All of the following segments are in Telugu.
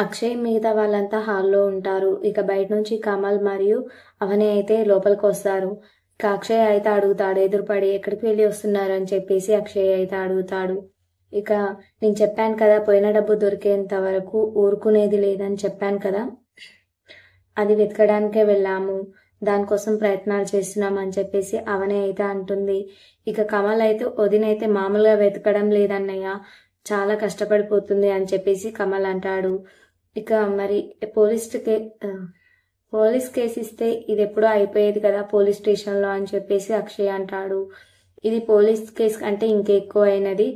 అక్షయ్ మిగతా వాళ్ళంతా హాల్లో ఉంటారు. ఇక బయట నుంచి కమల్ మరియు అవని అయితే లోపలికి వస్తారు. ఇక అక్షయ్ అయితే అడుగుతాడు ఎదురుపడి, ఎక్కడికి వెళ్ళి వస్తున్నారు అని చెప్పేసి అక్షయ్ అయితే అడుగుతాడు. ఇక నేను చెప్పాను కదా, పోయిన డబ్బు దొరికేంత వరకు ఊరుకునేది లేదని చెప్పాను కదా, అది వెతకడానికే వెళ్ళాము, దానికోసం ప్రయత్నాలు చేస్తున్నాం అని చెప్పేసి అవని అయితే అంటుంది. ఇక కమల్ అయితే వదినైతే మామూలుగా వెతకడం లేదన్నయ్య, చాలా కష్టపడిపోతుంది అని చెప్పేసి కమల్ అంటాడు. ఇక మరి పోలీస్ కేసు ఇస్తే ఇది ఎప్పుడో అయిపోయేది కదా పోలీస్ స్టేషన్లో అని చెప్పేసి అక్షయ్ అంటాడు. ఇది పోలీస్ కేసు అంటే ఇంకెక్కువ అయినది,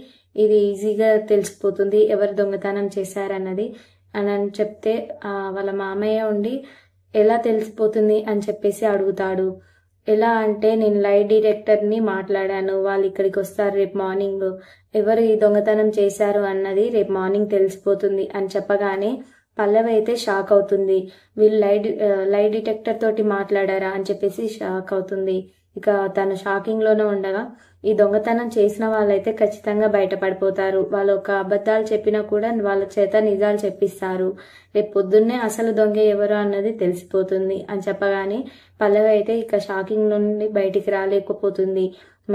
ఇది ఈజీగా తెలిసిపోతుంది ఎవరు దొంగతనం చేశారన్నది అని చెప్తే వాళ్ళ మామయ్య ఉండి ఎలా తెలిసిపోతుంది అని చెప్పేసి అడుగుతాడు. ఎలా అంటే నేను లై డిటెక్టర్ని మాట్లాడాను, వాళ్ళు ఇక్కడికి వస్తారు రేపు మార్నింగ్, ఎవరు ఈ దొంగతనం చేశారు అన్నది రేపు మార్నింగ్ తెలిసిపోతుంది అని చెప్పగానే పల్లవి అయితే షాక్ అవుతుంది. వీళ్ళు లై డిటెక్టర్ తోటి మాట్లాడారా అని చెప్పేసి షాక్ అవుతుంది. ఇక తను షాకింగ్లోనే ఉండగా ఈ దొంగతనం చేసిన వాళ్ళైతే ఖచ్చితంగా బయటపడిపోతారు. వాళ్ళు ఒక అబద్ధాలు చెప్పినా కూడా వాళ్ళ చేత నిజాలు చెప్పిస్తారు, రేపు పొద్దున్నే అసలు దొంగ ఎవరు అన్నది తెలిసిపోతుంది అని చెప్పగానే పల్లవి అయితే ఇక షాకింగ్ నుండి బయటికి రాలేకపోతుంది.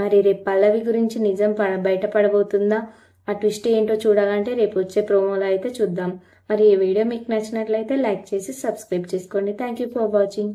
మరి రేపు పల్లవి గురించి నిజం బయటపడబోతుందా, ఆ ట్విస్ట్ ఏంటో చూడాలంటే రేపు వచ్చే ప్రోమోలో అయితే చూద్దాం. మరి ఈ వీడియో మీకు నచ్చినట్లయితే లైక్ చేసి సబ్స్క్రైబ్ చేసుకోండి. Thank you for watching.